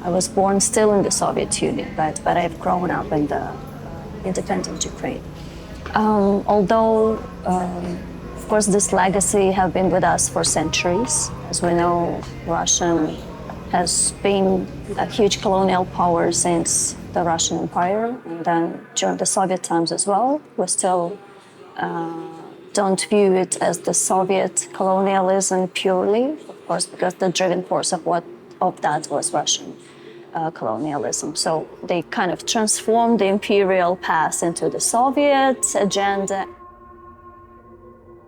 I was born still in the Soviet Union, but I've grown up in the independent Ukraine. Although, of course, this legacy have been with us for centuries. As we know, Russia has been a huge colonial power since the Russian Empire, and then during the Soviet times as well. We still don't view it as the Soviet colonialism purely, of course, because the driving force of that was Russian colonialism. So they kind of transformed the imperial past into the Soviet agenda.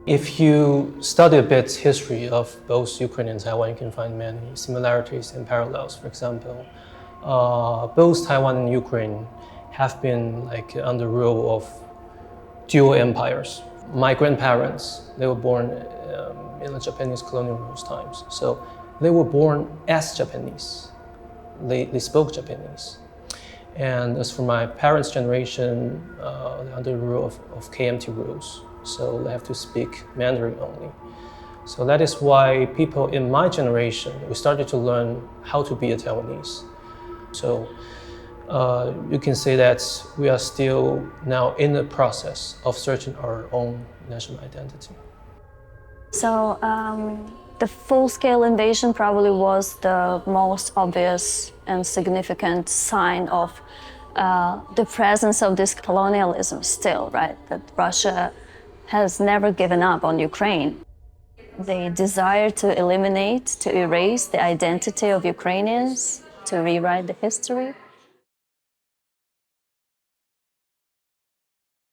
If you study a bit history of both Ukraine and Taiwan, you can find many similarities and parallels. For example, both Taiwan and Ukraine have been under rule of dual empires. My grandparents, they were born in the Japanese colonial rule times. So they were born as Japanese. They spoke Japanese. And as for my parents' generation, they're under the rule of KMT rules. So they have to speak Mandarin only. So that is why people in my generation, we started to learn how to be a Taiwanese. So you can say that we are still now in the process of searching our own national identity. So the full-scale invasion probably was the most obvious and significant sign of the presence of this colonialism still, right? That Russia has never given up on Ukraine. They desire to eliminate, to erase the identity of Ukrainians, to rewrite the history.